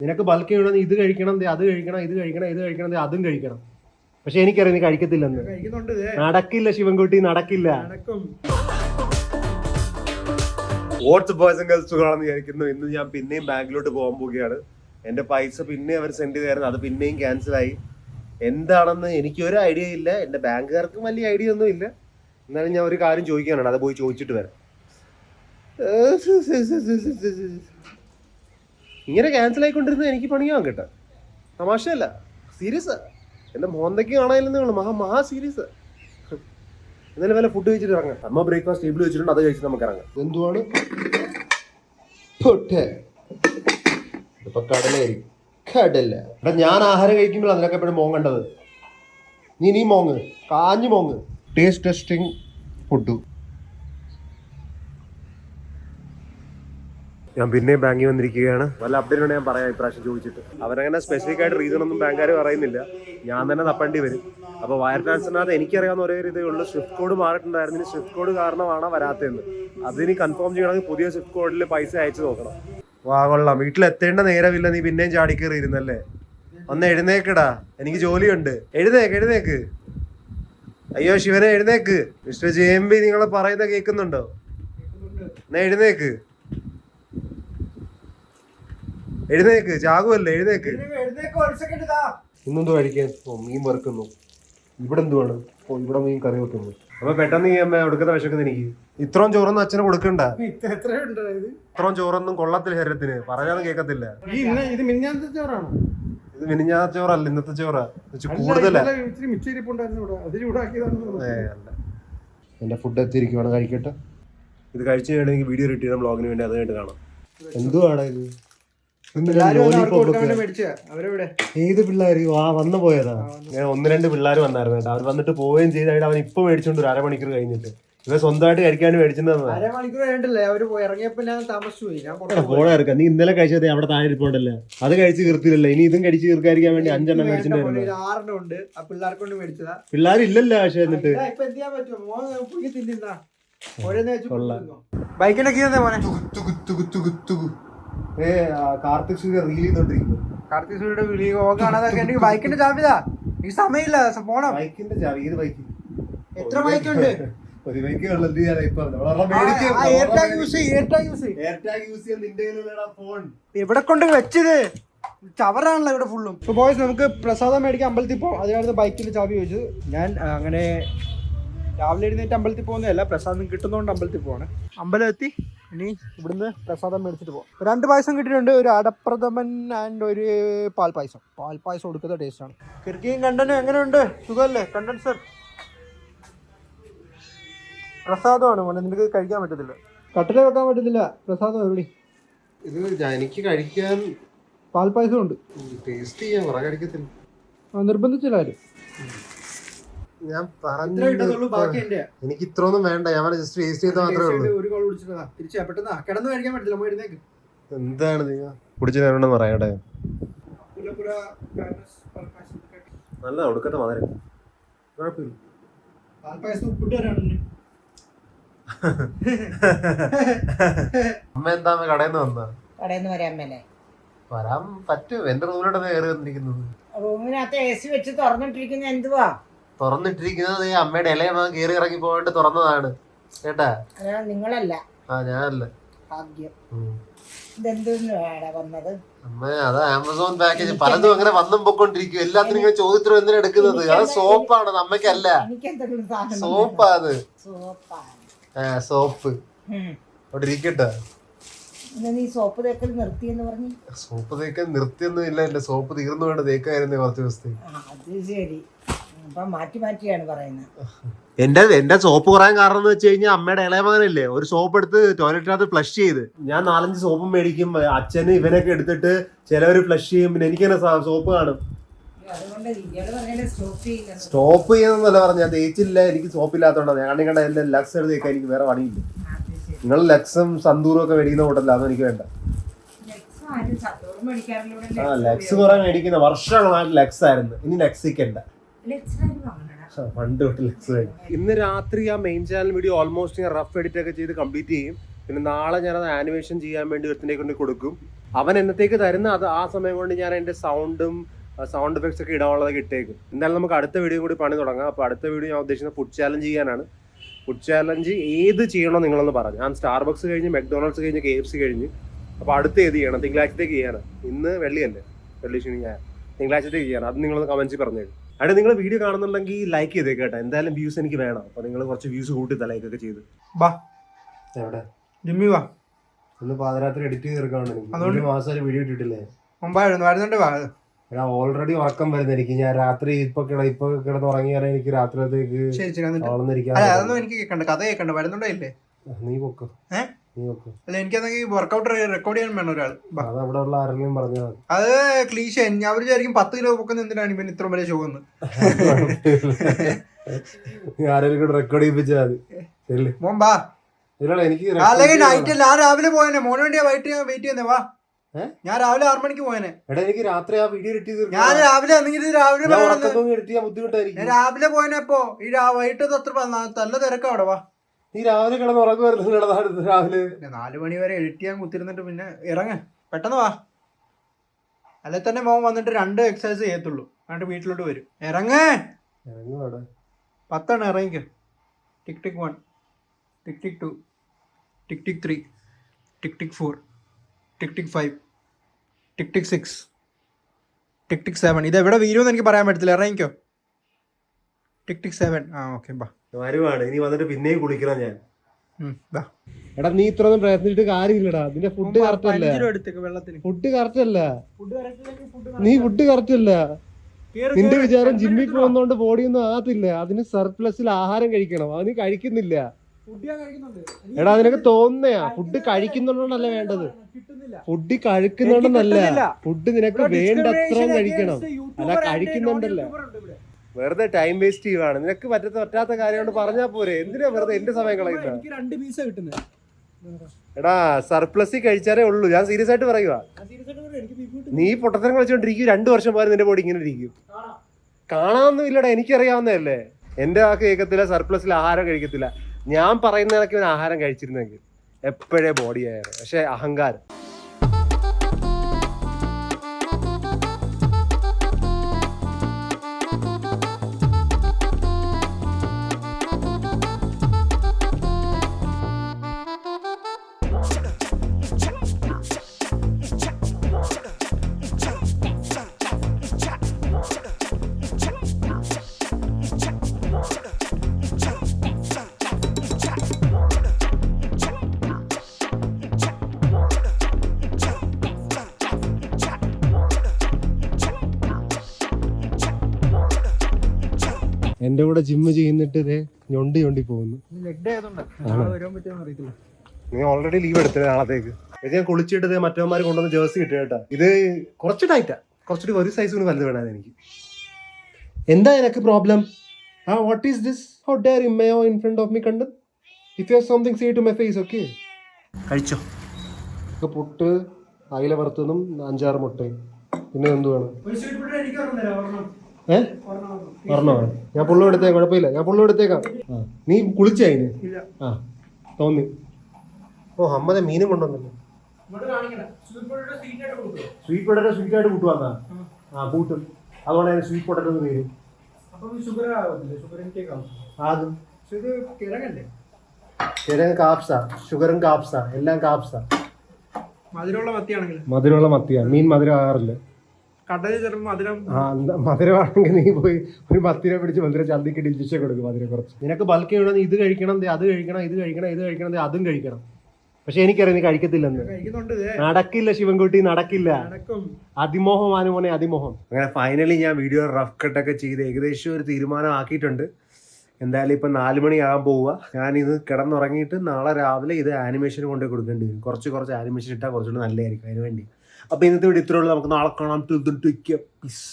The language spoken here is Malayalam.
നിനക്ക് ബൾക്ക് ചെയ്യണം, ഇത് കഴിക്കണം, അത് കഴിക്കണം, ഇത് കഴിക്കണം, ഇത് കഴിക്കണം, അതും കഴിക്കണം. പക്ഷെ എനിക്കറിയാം നീ കഴിക്കത്തില്ലെന്ന്. നടക്കില്ല ശിവൻകുട്ടി, നടക്കില്ല. വാട്സ് ബോയ്സ് ആൻഡ് ഗേൾസ് സുഖമാണെന്ന് വിചാരിക്കുന്നു. ഇന്ന് ഞാൻ പിന്നെയും ബാങ്കിലോട്ട് പോകാൻ പോവുകയാണ്. എന്റെ പൈസ പിന്നെ അവർ സെൻഡ് ചെയ്തായിരുന്നു, അത് പിന്നെയും ക്യാൻസലായി. എന്താണെന്ന് എനിക്ക് ഒരു ഐഡിയ ഇല്ല. എന്റെ ബാങ്കുകാർക്കും വലിയ ഐഡിയ ഒന്നും ഇല്ല. എന്നാലും ഞാൻ ഒരു കാര്യം ചോദിക്കാനാണ്, അത് പോയി ചോദിച്ചിട്ട് വരാം. ഇങ്ങനെ ക്യാൻസൽ ആയിക്കൊണ്ടിരുന്നത് എനിക്ക് പണിയാവും കേട്ടോ. തമാശയല്ല, സീരിയസ്. എന്റെ മോന്തയ്ക്ക് കാണാനില്ലെന്ന് നിങ്ങൾ മഹാ സീരിയസ്. എന്നാലും വല്ല ഫുഡ് കഴിച്ചിട്ട് ഇറങ്ങാം. അമ്മ ബ്രേക്ക്ഫാസ്റ്റ് ടേബിൾ വെച്ചിട്ടുണ്ട്, അത് കഴിച്ചിട്ട് നമുക്ക് ഇറങ്ങാം. എന്തുവാണ് ഇപ്പൊ കടലായിരിക്കും. കടല എടാ, ഞാൻ ആഹാരം കഴിക്കുമ്പോൾ അതിനൊക്കെ എപ്പോഴും മോങ് കണ്ടത്. നീ മോങ്, കാഞ്ഞു മോങ്. Taste testing food. ഞാൻ പിന്നെ ബാങ്കിൽ വന്നിരിക്കുകയാണ്. വല്ല അപ്ഡേറ്റ് ഉണ്ടെങ്കിൽ ഞാൻ പറയാം. ഇപ്രാവശ്യം ചോദിച്ചിട്ട് അവരങ്ങനെ സ്പെസിഫിക് ആയിട്ട് റീസൺ ഒന്നും ബാങ്കുകാർ പറയുന്നില്ല. ഞാൻ തന്നെ തപ്പേണ്ടി വരും. അപ്പോൾ വയർ ട്രാൻസ്ഫറിനകത്ത് എനിക്കറിയാവുന്ന ഒരേ ഇതേ ഉള്ളൂ, സ്വിഫ്റ്റ് കോഡ് മാറിയിട്ടുണ്ടായിരുന്നു. സ്വിഫ്റ്റ് കോഡ് കാരണമാണ് വരാത്തതെന്ന്. അതിനി കൺഫേം ചെയ്യണമെങ്കിൽ പുതിയ സ്വിഫ്റ്റ് കോഡിൽ പൈസ അയച്ചു നോക്കണം. വാ കൊള്ളാം, വീട്ടിലെത്തേണ്ട നേരമില്ല, നീ പിന്നെയും ചാടിക്കേറി ഇരുന്നല്ലേ. ഒന്ന് എഴുന്നേക്കടാ, എനിക്ക് ജോലിയുണ്ട്. എഴുന്നേക്ക്. അയ്യോ ശിവനെ എഴുന്നേക്ക്. മിസ്റ്റർ JMB നിങ്ങൾ പറയുന്ന കേൾക്കുന്നുണ്ടോ? എന്നാ എഴുന്നേക്ക്, ചാകുവല്ലേ, എഴുന്നേക്ക്. ഇന്നെന്തോ കഴിക്കാൻ? മീൻ വറുക്കുന്നു. ഇവിടെ എന്തുവാണ്? ഇവിടെ മീൻ കറി വെക്കുന്നു. അപ്പൊ പെട്ടെന്ന് ഈ അമ്മ കൊടുക്കുന്ന വിശക്കുന്ന എനിക്ക്. ഇത്രയും ചോറൊന്നും അച്ഛന് കൊടുക്കണ്ട. ഇത്രയും ചോറൊന്നും കൊള്ളത്തില്ല ശരീരത്തിന്, പറയാനും കേൾക്കത്തില്ല. ഇത് മിനിഞ്ഞാന്നത്തെ ചോറാണോ? ഇത് മിനിഞ്ഞാത്ത ചോറല്ല, ഇന്നത്തെ ചോറാ. കൂടുതലാ. എന്റെ ഫുഡ് എത്തിയിരിക്കുവാണ്, കഴിക്കട്ടെ. ഇത് കഴിച്ചു കഴിഞ്ഞാൽ വീഡിയോ റിട്ട് ചെയ്യണം ബ്ലോഗിന് വേണ്ടി, അത് കഴിഞ്ഞിട്ട് കാണാം. എന്തുവാണ് ഇത്? ഏത് പിള്ളേര് വന്നു പോയതാ? ഞാൻ 1-2 പിള്ളേർ വന്നായിരുന്നു കേട്ടോ. അവർ വന്നിട്ട് പോവുകയും ചെയ്തായിട്ട് അവൻ ഇപ്പൊ മേടിച്ചോണ്ട് ഒരു അരമണിക്കൂർ കഴിഞ്ഞിട്ട്. ഇവ സ്വന്തമായിട്ട് കഴിക്കാൻ മേടിച്ചിട്ടുണ്ടോ? നീ ഇന്നലെ കഴിച്ചത് അവിടെ താഴെ ഇരിപ്പുണ്ടല്ലേ, അത് കഴിച്ച് തീർത്തില്ലല്ലോ. ഇനി ഇതും കഴിച്ച് തീർക്കാതിരിക്കാൻ വേണ്ടി 5 മേടിച്ചിട്ടുണ്ട്. പിള്ളേരില്ലല്ലോ പക്ഷെ. എന്നിട്ട് കാർത്തിക് സൂര്യ റീൽ ചെയ്തോണ്ടിരിക്കുന്നു. കാർത്തിക് സൂര്യയുടെ വീഡിയോ ബൈക്കിന്റെ ചാവിതാ. ഈ സമയമില്ല, പോണം. ബൈക്കിന്റെ ചാവി? ഏത് ബൈക്ക്? എത്ര ബൈക്കുണ്ട്? ഒരു ബൈക്ക് ഉള്ളത്. എവിടെ കൊണ്ട് വെച്ചത്? ചവറാണല്ലോ ഇവിടെ ഫുള്ളും. ഇപ്പൊ ബോയ്സ് നമുക്ക് പ്രസാദം മേടിക്കാൻ അമ്പലത്തിൽ പോകും. അതിനകത്ത് ബൈക്കിന്റെ ചാവി ചോദിച്ചു. ഞാൻ അങ്ങനെ രാവിലെ എഴുന്നേറ്റ് അമ്പലത്തിൽ പോകുന്നതല്ല, പ്രസാദം കിട്ടുന്നതുകൊണ്ട് അമ്പലത്തിൽ പോവാണ്. അമ്പലം എത്തി, ഇനി ഇവിടുന്ന് പ്രസാദം മേടിച്ചിട്ട് പോകും. 2 പായസം കിട്ടിയിട്ടുണ്ട്, ഒരു അടപ്രഥമൻ ആൻഡ് ഒരു പാൽപ്പായസം. പാൽപ്പായസം കൊടുക്കുന്ന ടേസ്റ്റാണ്. കിർക്കിയും കണ്ടനും എങ്ങനെയുണ്ട്? സുഖമല്ലേ? കണ്ടൻസർ പ്രസാദമാണ് മോനെ, നിനക്ക് കഴിക്കാൻ പറ്റത്തില്ല. കട്ടില വെക്കാൻ പറ്റത്തില്ല. പ്രസാദം എവിടെ? ഇത് എനിക്ക് കഴിക്കാൻ പാൽപ്പായസം ഉണ്ട്. ടേസ്റ്റ് ചെയ്യാൻ കുറെ കഴിക്കത്തില്ല. നിർബന്ധിച്ചില്ല ആരും. ഞാൻ പറഞ്ഞു എനിക്ക് ഇത്രയൊന്നും വേണ്ട. ഞാൻ ജസ്റ്റ് ടേസ്റ്റ് ചെയ്താൽ മാത്രമേ ഉള്ളൂ. കിടന്ന് കഴിക്കാൻ പറ്റില്ല. എന്താണ് നിങ്ങൾ കുടിച്ചെന്ന് പറയട്ടെ. നല്ല ഒടുക്കത്തെ മധുരം, കുഴപ്പമില്ല. അമ്മ എന്താ കടയിൽ നിന്ന് വന്നാ? വരാൻ പറ്റും. എന്റെ റൂമിലോട്ട് കയറി വന്നിരിക്കുന്നത്. റൂമിനകത്ത് AC വെച്ച് തുറന്നിട്ടിരിക്കുന്ന എന്തുവാ? തുറന്നിട്ടിരിക്കുന്നത് അമ്മയുടെ ഇളയമ്മ കയറി ഇറങ്ങി പോയിട്ട് തുറന്നതാണ് കേട്ടാ. നിങ്ങളല്ല? ഞാനല്ല. ഭാഗ്യം. ഇതെന്തിനു വന്നത്? അമ്മ അത് ആമസോൺ പാക്കേജ് പലതും അങ്ങനെ വന്നും പൊക്കൊണ്ടിരിക്കും. എല്ലാത്തിനും ഇങ്ങനെ ചോദ്യത്തിനും എന്തിനാ എടുക്കുന്നത്? അത് സോപ്പാണ്, അമ്മയ്ക്കല്ല. സോപ്പാ അത്. സോപ്പ് അവിടെ ഇരിക്കട്ടെ. നീ സോപ്പ് തേക്കൽ നിർത്തിയെന്ന് പറഞ്ഞു. സോപ്പ് തേക്കൽ നിർത്തിയൊന്നും ഇല്ല, എന്റെ സോപ്പ് തീർന്നു വേണ്ട തേക്കായിരുന്നേ കുറച്ച് ദിവസത്തെ. അത് ശരി, അപ്പൊ മാറ്റിയാണ് പറയുന്നത്. എന്റെ സോപ്പ് കുറയാൻ കാരണം എന്ന് വെച്ച് കഴിഞ്ഞാൽ അമ്മയുടെ ഇളയ മകനല്ലേ ഒരു സോപ്പ് എടുത്ത് ടോയ്ലറ്റിനകത്ത് ഫ്ലഷ് ചെയ്ത്. ഞാൻ 4-5 സോപ്പും മേടിക്കും. അച്ഛന് ഇവനൊക്കെ എടുത്തിട്ട് ചിലവര് ഫ്ലഷ് ചെയ്യും. പിന്നെ എനിക്ക് തന്നെ സോപ്പ് കാണും. സ്റ്റോപ്പ് ചെയ്യുന്നല്ല പറഞ്ഞു, ഞാൻ തേച്ചില്ല. എനിക്ക് സോപ്പ് ഇല്ലാത്തതുകൊണ്ടാണ്. ഞാൻ കണ്ട എല്ലാം ലക്സ് എടുത്ത് തേക്കാൻ എനിക്ക് വേറെ പണിയില്ല. നിങ്ങൾ ലക്സും സന്തൂറും ഒക്കെ മേടിക്കുന്ന കൂട്ടല്ല, അതൊന്നും എനിക്ക് വേണ്ട. ലക്സ് കുറെ മേടിക്കുന്ന വർഷങ്ങളായിട്ട് ലക്സ് ആയിരുന്നു. ഇനി ലക്സിക്കണ്ട. പണ്ട് തൊട്ട് ലക്സ് വേണം. ഇന്ന് രാത്രി ആ മെയിൻ ചാനൽ വീഡിയോ ഓൾമോസ്റ്റ് ഞാൻ റഫ് എഡിറ്റ് ഒക്കെ ചെയ്ത് കംപ്ലീറ്റ് ചെയ്യും. പിന്നെ നാളെ ഞാനത് ആനിമേഷൻ ചെയ്യാൻ വേണ്ടി ഒരുത്തിനെ കൊണ്ട് കൊടുക്കും. അവൻ എന്നത്തേക്ക് തരുന്ന അത് ആ സമയം കൊണ്ട് ഞാൻ എൻ്റെ സൗണ്ട് എഫക്ട്സ് ഒക്കെ ഇടാനുള്ളതൊക്കെ ഇട്ടേക്കും. എന്തായാലും നമുക്ക് അടുത്ത വീഡിയോ കൂടി പണി തുടങ്ങാം. അപ്പോൾ അടുത്ത വീഡിയോ ഞാൻ ഉദ്ദേശിക്കുന്നത് ഫുഡ് ചാലഞ്ച് ചെയ്യാനാണ്. ഫുഡ് ചാലഞ്ച് ഏത് ചെയ്യണോ നിങ്ങളൊന്ന് പറഞ്ഞു. ഞാൻ സ്റ്റാർബക്സ് കഴിഞ്ഞ് മെക്ഡൊണാൾഡ്സ് കഴിഞ്ഞ് KFC കഴിഞ്ഞ്. അപ്പോൾ അടുത്ത് ഏത് ചെയ്യണം? തിങ്കളാഴ്ചത്തേക്ക് ചെയ്യാനാണ്. ഇന്ന് വെള്ളിയല്ലേ, വെള്ളി ശനി ഞാൻ തിങ്കളാഴ്ചത്തേക്ക് ചെയ്യണം. അത് നിങ്ങളൊന്ന് കമൻസിൽ പറഞ്ഞേക്കും. അവിടെ നിങ്ങൾ വീഡിയോ കാണുന്നുണ്ടെങ്കിൽ ലൈക്ക് ചെയ്തേക്ക് കേട്ടോ. എന്തായാലും വ്യൂസ് എനിക്ക് വേണം. അപ്പോൾ നിങ്ങൾ കുറച്ച് വ്യൂസ് കൂട്ടി ലൈക്കൊക്കെ ചെയ്ത്. ബാ എവിടെ ജിമ്മി വാ. ഒന്ന് പാതിരാത്രി എഡിറ്റ് ചെയ്ത് തീർക്കാണ്. ഒരു മാസം വീഡിയോ ഇട്ടിട്ടില്ലേ? മുമ്പായിരുന്നു വരുന്നുണ്ട് വാ. എടാ ഓൾറെഡി ഉറക്കം വരുന്ന എനിക്ക്. ഞാൻ രാത്രി ഇപ്പൊ കിടന്ന് ഉറങ്ങിയാൽ എനിക്ക് രാത്രിയിലേക്ക് അതൊന്നും എനിക്ക് കേൾക്കണ്ട, കഥ കേൾക്കണ്ട. വരുന്നുണ്ടോ ഇല്ലേ? നീ പൊക്കോ. നീ പൊക്കോ. അല്ല എനിക്കതെങ്കിൽ വർക്കൗട്ട് റെക്കോർഡ് ചെയ്യാൻ വേണം ഒരാൾ. അത് അവിടെ ഉള്ള ആരെങ്കിലും പറഞ്ഞാൽ മതി. അത് ക്ലീശ. ഞാൻ വിചാരിക്കും 10 കിലോ പൊക്കുന്ന എന്തിനാണ് ഇവൻ ഇത്ര വലിയ ഷോ എന്ന്. ആരെങ്കിലും റെക്കോർഡ് ചെയ്യിപ്പിച്ചാൽ മതി. മോമ്പാ എനിക്ക് അല്ലെങ്കിൽ നൈറ്റ് അല്ല, ഞാൻ രാവിലെ പോയനെ മോന് വേണ്ടിയാ വെയിറ്റ് ചെയ്യുന്നേ. വാ, ഞാൻ രാവിലെ 6 മണിക്ക് പോയനെ. എടാ എനിക്ക് രാത്രി ആ വീഡിയോ എഡിറ്റ് ചെയ്ത് ഞാൻ രാവിലെ എഡിറ്റ് ചെയ്യാൻ ബുദ്ധിമുട്ടായിരിക്കും. രാവിലെ പോയനെപ്പോ ഈ വൈകിട്ട് അത്ര നല്ല തിരക്കാ അവിടെ. വാ, നീ രാവിലെ കിടന്ന് ഉറക്കം വരുന്നുണ്ട്. രാവിലെ 4 മണി വരെ എഡിറ്റ് ചെയ്യാൻ കുത്തിരുന്നിട്ട് പിന്നെ ഇറങ്ങ പെട്ടെന്ന് വാ. അല്ലെ തന്നെ മോൻ വന്നിട്ട് 2 എക്സസൈസ് ചെയ്യത്തുള്ളൂ, എന്നിട്ട് വീട്ടിലോട്ട് വരും. ഇറങ്ങേ 10 ഇറങ്ങിക്കോ. ടിക് ടിക് 1, ടിക് ടിക് 2, ടിക് ടിക് 3, ടിക് ടിക് 4, ടിക് ടിക് 5, ടിക് ടിക് 6, ടിക് ടിക് 7. ഇത് എവിടെ വീഴുമെന്ന് എനിക്ക് പറയാൻ പറ്റത്തില്ല. ഇറങ്ങിക്കോ. ടിക് ടിക് 7. ആ ഓക്കെ ബാ. വരുവാണ്. ഇനി വന്നിട്ട് പിന്നെയും കുളിക്കണം ഞാൻ. ബാ. എടാ നീ ഇത്രയൊന്നും പ്രയത്നിച്ചിട്ട് കാര്യമില്ലടാ. നിന്റെ ഫുഡ് കറക്റ്റ് അല്ല. ഫുഡ് കറക്റ്റ് അല്ല. നീ ഫുഡ് കറക്റ്റ് അല്ല. നിന്റെ വിചാരം ജിമ്മിൽ പോകുന്നോണ്ട് ബോഡിയൊന്നും ആകത്തില്ല. അതിന് സർപ്ലസിൽ ആഹാരം കഴിക്കണം. അത് നീ കഴിക്കുന്നില്ല. എടാ നിനക്ക് തോന്നുന്നയാ ഫുഡ് കഴിക്കുന്നുണ്ടല്ല വേണ്ടത്. ഫുഡ് കഴിക്കുന്നുണ്ടെന്നല്ല, ഫുഡ് നിനക്ക് വേണ്ടത്ര കഴിക്കണം. അല്ല കഴിക്കുന്നുണ്ടല്ല. വെറുതെ ടൈം വേസ്റ്റ് ചെയ്യുവാണ്. നിനക്ക് പറ്റാത്ത കാര്യം കൊണ്ട് പറഞ്ഞാ പോരെ. എന്തിനാ വെറുതെ എന്റെ സമയം കളയുന്നത്? എടാ സർപ്ലസിൽ കഴിച്ചാലേ ഉള്ളൂ. ഞാൻ സീരിയസ് ആയിട്ട് പറയുക. നീ പൊട്ടത്തരം കളിച്ചോണ്ടിരിക്കും. 2 വർഷം പോലും നിന്റെ ബോഡി ഇങ്ങനെ ഇരിക്കും. കാണാനൊന്നും ഇല്ലടാ, എനിക്കറിയാവുന്നതല്ലേ. എന്റെ വാക്ക് കേൾക്കത്തില്ല, സർപ്ലസിൽ ആഹാരം കഴിക്കത്തില്ല. ഞാൻ പറയുന്ന കണക്ക് ഇവൻ ആഹാരം കഴിച്ചിരുന്നെങ്കിൽ എപ്പോഴേ ബോഡി ആയിരുന്നു. പക്ഷെ അഹങ്കാരം. എന്റെ കൂടെ ജിമ്മ് ചെയ്യുന്നിട്ട് ഇതേ ഞൊണ്ടി പോകുന്നു. നീ ഓൾറെഡി ലീവ് എടുത്തത് നാളത്തേക്ക്. ഇത് ഞാൻ കുളിച്ചിട്ട് മറ്റവന്മാർ കൊണ്ടുവന്ന് ജേഴ്സി കിട്ടുക കേട്ടാ. ഇത് കുറച്ച് ടൈറ്റാ, കുറച്ചുകൂടി ഒരു സൈസ് കൂടി വലുത് വേണം എനിക്ക്. എന്താ എനിക്ക് problem? What is this? How dare you meow in front of me കണ്ട്? If you have something say to my face. Okay കഴിച്ചോ. പുട്ട്, അയില വറുത്തതും 5-6 മുട്ടയും. പിന്നെ എന്ത് വേണം? പറഞ്ഞോ. ഞാൻ പുള്ളും എടുത്തേക്കാം, കുഴപ്പമില്ല. ഞാൻ പുള്ളും എടുത്തേക്കാം. നീ കുളിച്ചതിന്? ആ തോന്നി. ഓ അമ്മതെ മീനും കൊണ്ടുവന്നല്ലോ. സ്വീറ്റ് പൊട്ടറ്റോ സ്വീറ്റ് ആയിട്ട് കൂട്ടുവാന്നാ? ആ കൂട്ടും. അതുകൊണ്ട് ഞാൻ സ്വീറ്റ് പൊട്ടറ്റോ എന്ന് പേര്. കിഴങ്ങ് കാപ്സാ, ഷുഗറും കാപ്സാ, എല്ലാം കാപ്സാ. മധുരമുള്ള മത്തിയാ. മീൻ മധുരം ആകാറില്ല. മധുരമാണെങ്കിൽ നീ പോയി ഒരു 10 രൂപ പിടിച്ച് മധുരം ചന്തിക്ക് ഡിലിഷ കൊടുക്കും. മധുരം കുറച്ച്. നിനക്ക് ബൾക്ക് ചെയ്യണം, ഇത് കഴിക്കണം, അത് കഴിക്കണം, ഇത് കഴിക്കണം, ഇത് കഴിക്കണം, അതും കഴിക്കണം. പക്ഷെ എനിക്കറിയാം നീ കഴിക്കത്തില്ലെന്ന്. നടക്കില്ല ശിവൻകുട്ടി, നടക്കില്ല. അതിമോഹമാണ് മോനെ, അതിമോഹം. അങ്ങനെ ഫൈനലി ഞാൻ വീഡിയോ റഫ് കട്ടൊക്കെ ചെയ്ത് ഏകദേശം ഒരു തീരുമാനം ആക്കിയിട്ടുണ്ട്. എന്തായാലും ഇപ്പം 4 മണിയാകാൻ പോവുക. ഞാനിത് കിടന്നുറങ്ങിയിട്ട് നാളെ രാവിലെ ഇത് ആനിമേഷൻ കൊണ്ടുപോയി കൊടുക്കേണ്ടി വരും. കുറച്ച് ആനിമേഷൻ ഇട്ടാൽ കുറച്ചുകൂടി നല്ലതായിരിക്കും അതിന് വേണ്ടി. അപ്പോൾ ഇന്നത്തെ വീഡിയോ ഇത്രയുള്ളൂ. നമുക്ക് നാളെ കാണാം. പീസ്.